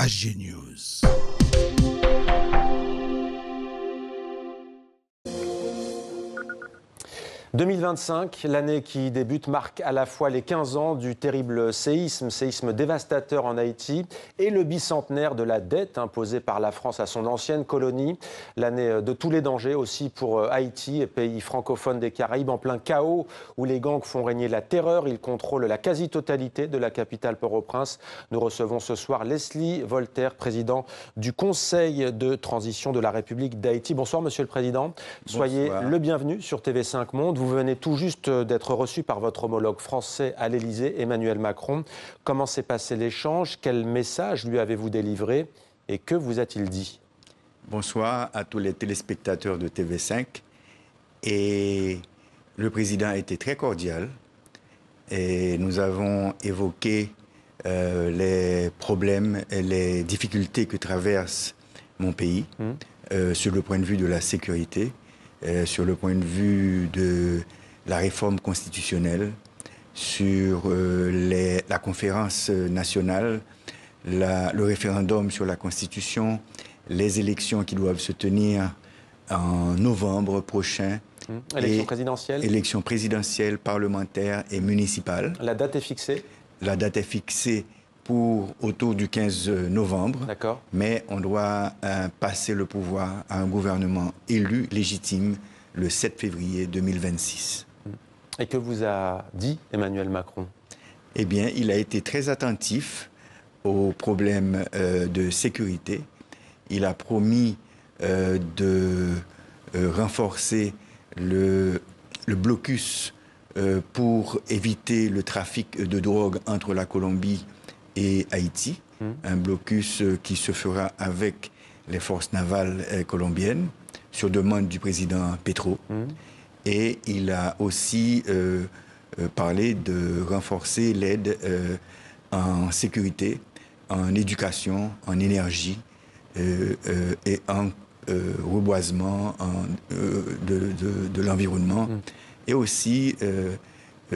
HG News. « 2025, l'année qui débute, marque à la fois les 15 ans du terrible séisme dévastateur en Haïti et le bicentenaire de la dette imposée par la France à son ancienne colonie. L'année de tous les dangers aussi pour Haïti, pays francophone des Caraïbes, en plein chaos où les gangs font régner la terreur. Ils contrôlent la quasi-totalité de la capitale Port-au-Prince. Nous recevons ce soir Leslie Voltaire, président du Conseil de transition de la République d'Haïti. Bonsoir, Monsieur le Président. Soyez le bienvenu sur TV5 Monde. Vous venez tout juste d'être reçu par votre homologue français à l'Élysée, Emmanuel Macron. Comment s'est passé l'échange? Quel message lui avez-vous délivré? Et que vous a-t-il dit? Bonsoir à tous les téléspectateurs de TV5. Et le président a été très cordial. Et nous avons évoqué les problèmes et les difficultés que traverse mon pays sur le point de vue de la sécurité, sur le point de vue de la réforme constitutionnelle, sur la conférence nationale, le référendum sur la Constitution, les élections qui doivent se tenir en novembre prochain. Élection présidentielle? Élection présidentielle, parlementaire et municipale. La date est fixée? La date est fixée pour autour du 15 novembre. D'accord. Mais on doit passer le pouvoir à un gouvernement élu, légitime, le 7 février 2026. Et que vous a dit Emmanuel Macron? Eh bien, il a été très attentif aux problèmes de sécurité. Il a promis de renforcer le blocus pour éviter le trafic de drogue entre la Colombie et Haïti. Un blocus qui se fera avec les forces navales colombiennes sur demande du président Petro. Et il a aussi parlé de renforcer l'aide en sécurité, en éducation, en énergie et en reboisement de l'environnement. Et aussi,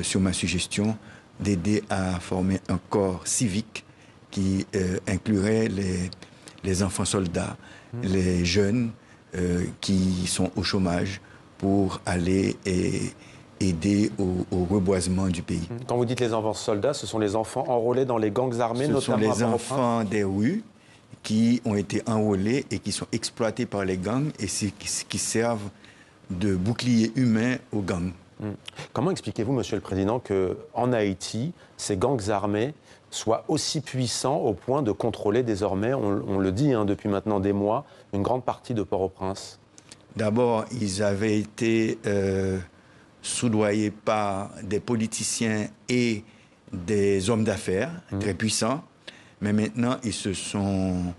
sur ma suggestion, d'aider à former un corps civique qui inclurait les enfants soldats, les jeunes qui sont au chômage, pour aller aider au reboisement du pays. Quand vous dites les enfants soldats, ce sont les enfants enrôlés dans les gangs armés, notamment à Port-au-Prince? Ce sont les enfants des rues qui ont été enrôlés et qui sont exploités par les gangs et qui servent de bouclier humain aux gangs. Comment expliquez-vous, Monsieur le Président, qu'en Haïti, ces gangs armés soient aussi puissants au point de contrôler désormais, on le dit depuis maintenant des mois, une grande partie de Port-au-Prince? D'abord, ils avaient été soudoyés par des politiciens et des hommes d'affaires très puissants, mais maintenant, ils se sont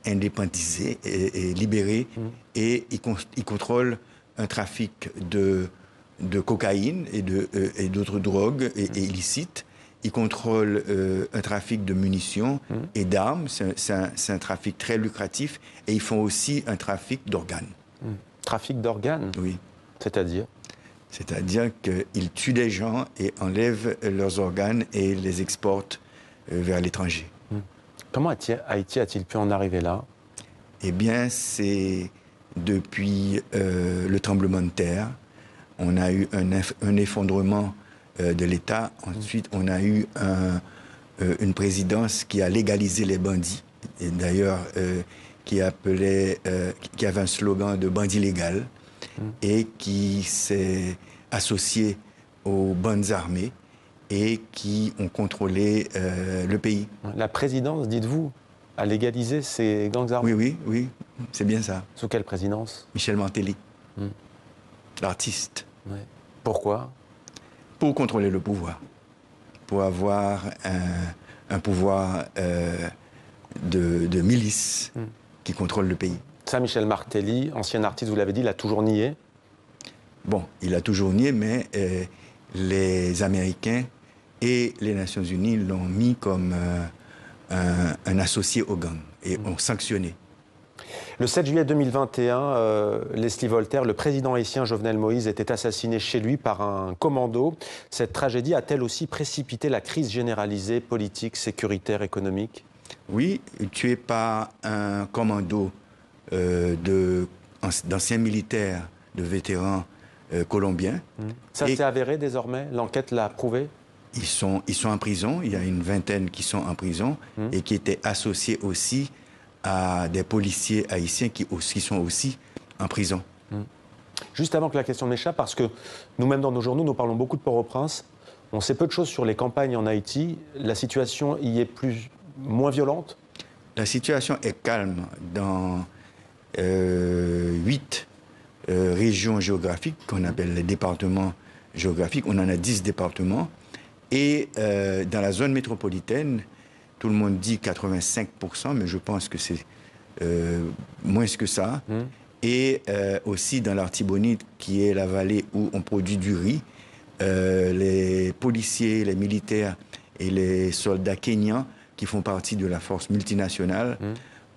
indépendisés et libérés et ils contrôlent un trafic de cocaïne et d'autres drogues illicites. Ils contrôlent un trafic de munitions et d'armes. C'est un trafic très lucratif. Et ils font aussi un trafic d'organes. Trafic d'organes? Oui. C'est-à-dire? C'est-à-dire qu'ils tuent des gens et enlèvent leurs organes et les exportent vers l'étranger. Comment Haïti a-t-il pu en arriver là? Eh bien, c'est depuis le tremblement de terre. On a eu un effondrement de l'État. Ensuite, on a eu une présidence qui a légalisé les bandits. Et d'ailleurs, qui avait un slogan de bandit légal et qui s'est associé aux bandes armées et qui ont contrôlé le pays. La présidence, dites-vous, a légalisé ces gangs armés? Oui, c'est bien ça. Sous quelle présidence? Michel Martelly, l'artiste. Ouais. Pourquoi? Pour contrôler le pouvoir, pour avoir un pouvoir de milice qui contrôle le pays. Ça, Michel Martelly, ancien artiste, vous l'avez dit, il a toujours nié? Bon, il a toujours nié, mais les Américains et les Nations Unies l'ont mis comme un associé aux gangs et ont sanctionné. Le 7 juillet 2021, Leslie Voltaire, le président haïtien Jovenel Moïse, était assassiné chez lui par un commando. Cette tragédie a-t-elle aussi précipité la crise généralisée politique, sécuritaire, économique? Oui, tué par un commando d'anciens militaires, de vétérans colombiens. Ça s'est avéré désormais? L'enquête l'a prouvé? Ils sont en prison, il y a une vingtaine qui sont en prison et qui étaient associés aussi à des policiers haïtiens qui sont aussi en prison. Juste avant que la question m'échappe, parce que nous-mêmes dans nos journaux, nous parlons beaucoup de Port-au-Prince. On sait peu de choses sur les campagnes en Haïti. La situation y est moins violente? La situation est calme dans 8 régions géographiques qu'on appelle les départements géographiques. On en a 10 départements. Et dans la zone métropolitaine, tout le monde dit 85%, mais je pense que c'est moins que ça. Et aussi dans l'Artibonite, qui est la vallée où on produit du riz, les policiers, les militaires et les soldats kenyans qui font partie de la force multinationale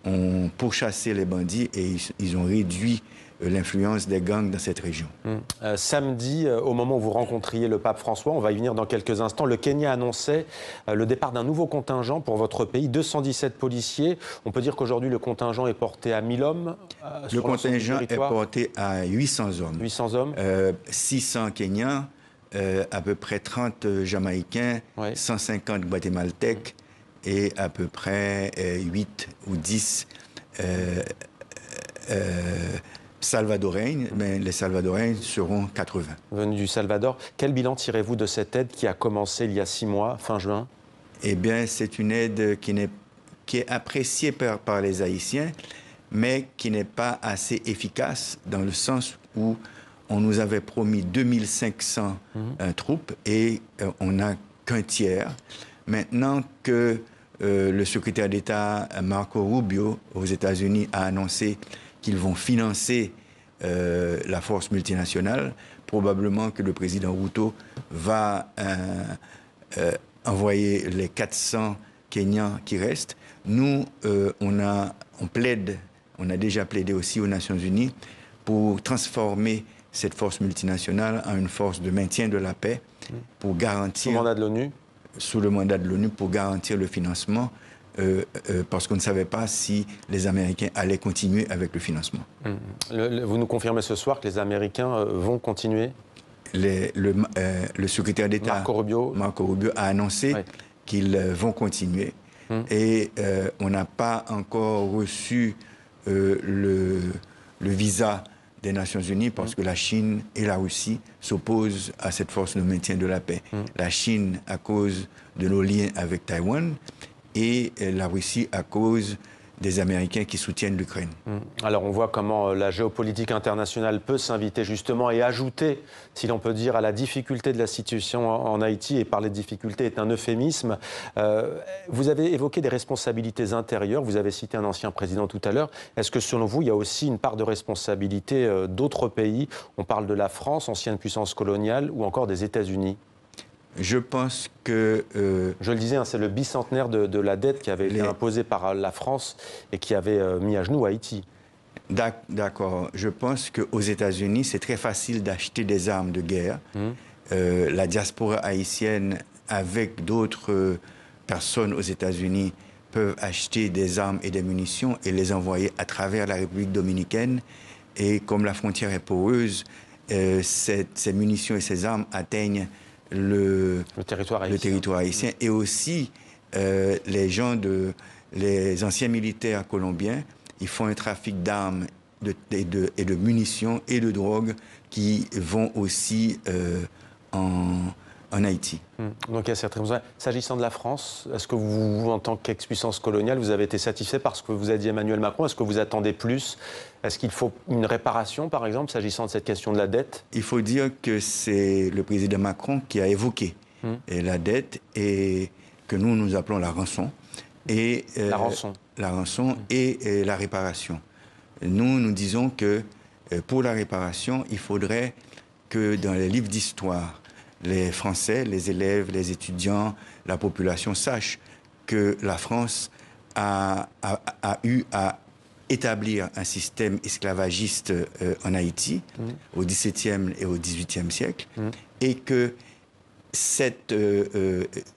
ont pourchassé les bandits et ils ont réduit l'influence des gangs dans cette région. Samedi, au moment où vous rencontriez le pape François, on va y venir dans quelques instants, le Kenya annonçait le départ d'un nouveau contingent pour votre pays, 217 policiers. On peut dire qu'aujourd'hui, le contingent est porté à 1000 hommes. Le contingent est porté à 800 hommes. 800 hommes. 600 Kenyans, à peu près 30 Jamaïcains, 150 Guatémaltèques et à peu près 8 ou 10 Salvadoriens, mais les Salvadoriens seront 80. Venus du Salvador. Quel bilan tirez-vous de cette aide qui a commencé il y a 6 mois, fin juin? Eh bien, c'est une aide qui est appréciée par les Haïtiens, mais qui n'est pas assez efficace dans le sens où on nous avait promis 2500 troupes et on n'a qu'un tiers. Maintenant que le secrétaire d'État Marco Rubio aux États-Unis a annoncé qu'ils vont financer la force multinationale, probablement que le président Ruto va envoyer les 400 Kenyans qui restent. Nous, on a déjà plaidé aussi aux Nations Unies pour transformer cette force multinationale en une force de maintien de la paix, pour garantir... Sous mandat de l'ONU? Sous le mandat de l'ONU, pour garantir le financement, parce qu'on ne savait pas si les Américains allaient continuer avec le financement. Vous nous confirmez ce soir que les Américains vont continuer? Le secrétaire d'État Marco Rubio a annoncé qu'ils vont continuer. Et on n'a pas encore reçu le visa des Nations Unies parce que la Chine et la Russie s'opposent à cette force de maintien de la paix. La Chine à cause de nos liens avec Taïwan et la Russie à cause des Américains qui soutiennent l'Ukraine. Alors on voit comment la géopolitique internationale peut s'inviter justement et ajouter, si l'on peut dire, à la difficulté de la situation en Haïti, et parler de difficulté est un euphémisme. Vous avez évoqué des responsabilités intérieures, vous avez cité un ancien président tout à l'heure. Est-ce que selon vous, il y a aussi une part de responsabilité d'autres pays? On parle de la France, ancienne puissance coloniale, ou encore des États-Unis? Je pense que... Je le disais, c'est le bicentenaire de la dette qui avait été imposée par la France et qui avait mis à genoux Haïti. D'accord. Je pense qu'aux États-Unis, c'est très facile d'acheter des armes de guerre. La diaspora haïtienne, avec d'autres personnes aux États-Unis, peuvent acheter des armes et des munitions et les envoyer à travers la République dominicaine. Et comme la frontière est poreuse, ces munitions et ces armes atteignent le territoire haïtien. Et aussi les anciens militaires colombiens, ils font un trafic d'armes et de munitions et de drogue qui vont aussi en Haïti. Donc il y a certaines raisons. S'agissant de la France, est-ce que vous, en tant qu'ex-puissance coloniale, vous avez été satisfait par ce que vous a dit Emmanuel Macron? Est-ce que vous attendez plus? Est-ce qu'il faut une réparation, par exemple, s'agissant de cette question de la dette? Il faut dire que c'est le président Macron qui a évoqué la dette et que nous appelons la rançon. Et, la rançon et la réparation. Nous disons que pour la réparation, il faudrait que dans les livres d'histoire, les Français, les élèves, les étudiants, la population sachent que la France a eu à établir un système esclavagiste en Haïti au XVIIe et au XVIIIe siècle et que ce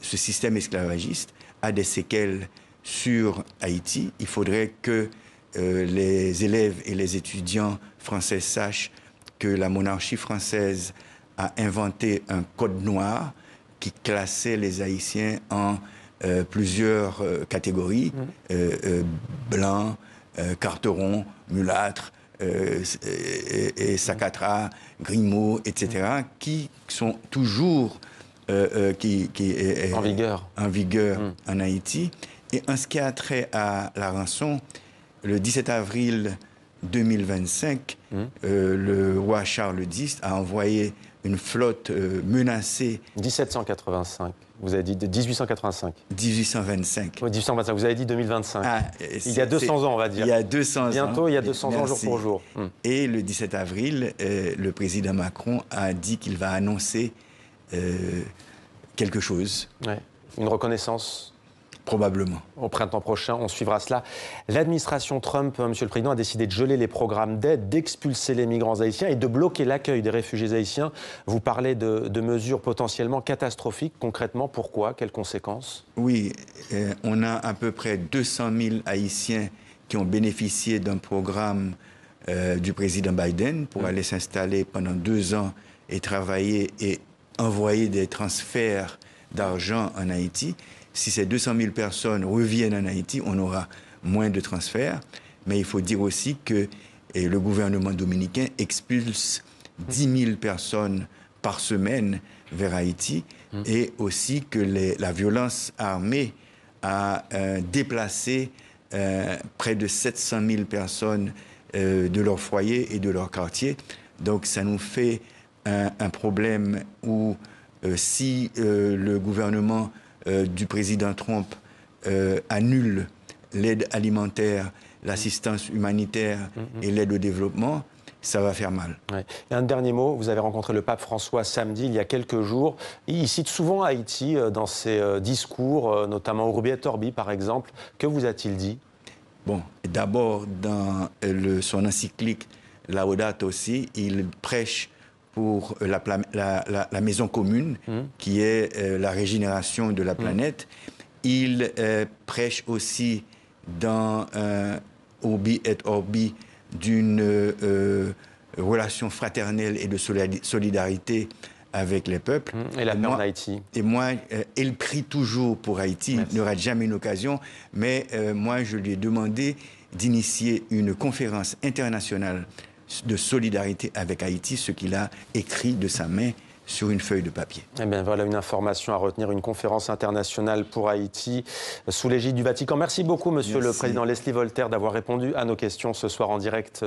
système esclavagiste a des séquelles sur Haïti. Il faudrait que les élèves et les étudiants français sachent que la monarchie française a inventé un code noir qui classait les Haïtiens en plusieurs catégories, blancs, carterons, mulâtres, et Sakatra, Grimaud, etc., qui sont toujours en vigueur en Haïti. Et en ce qui a trait à la rançon, le 17 avril 2025, le roi Charles X a envoyé une flotte menacée. 1785. Vous avez dit de 1885. 1825. Oui, 1825. Vous avez dit 2025. Il y a 200 ans, on va dire. Il y a 200 ans. Bientôt, il y a 200 ans jour pour jour. Et le 17 avril, le président Macron a dit qu'il va annoncer quelque chose. Ouais. Une reconnaissance. Probablement. Au printemps prochain, on suivra cela. L'administration Trump, Monsieur le Président, a décidé de geler les programmes d'aide, d'expulser les migrants haïtiens et de bloquer l'accueil des réfugiés haïtiens. Vous parlez de mesures potentiellement catastrophiques. Concrètement, pourquoi? Quelles conséquences? Oui, on a à peu près 200 000 Haïtiens qui ont bénéficié d'un programme du président Biden pour aller s'installer pendant 2 ans et travailler et envoyer des transferts d'argent en Haïti. Si ces 200 000 personnes reviennent en Haïti, on aura moins de transferts. Mais il faut dire aussi que le gouvernement dominicain expulse 10 000 personnes par semaine vers Haïti et aussi que la violence armée a déplacé près de 700 000 personnes de leur foyer et de leur quartier. Donc ça nous fait un problème où si le gouvernement du président Trump annule l'aide alimentaire, l'assistance humanitaire et l'aide au développement, ça va faire mal. Ouais. Et un dernier mot, vous avez rencontré le pape François samedi, il y a quelques jours. Il cite souvent Haïti dans ses discours, notamment Urbi et Orbi par exemple. Que vous a-t-il dit? Bon, d'abord, dans son encyclique Laudato Si, il prêche pour la maison commune, qui est la régénération de la planète. Il prêche aussi dans Urbi et Orbi d'une relation fraternelle et de solidarité avec les peuples. Et la paix en Haïti. Et moi, il prie toujours pour Haïti. Merci. Il n'y aura jamais une occasion. Mais moi, je lui ai demandé d'initier une conférence internationale de solidarité avec Haïti, ce qu'il a écrit de sa main sur une feuille de papier. Eh bien, voilà une information à retenir, une conférence internationale pour Haïti sous l'égide du Vatican. Merci beaucoup, Monsieur le Président Leslie Voltaire, d'avoir répondu à nos questions ce soir en direct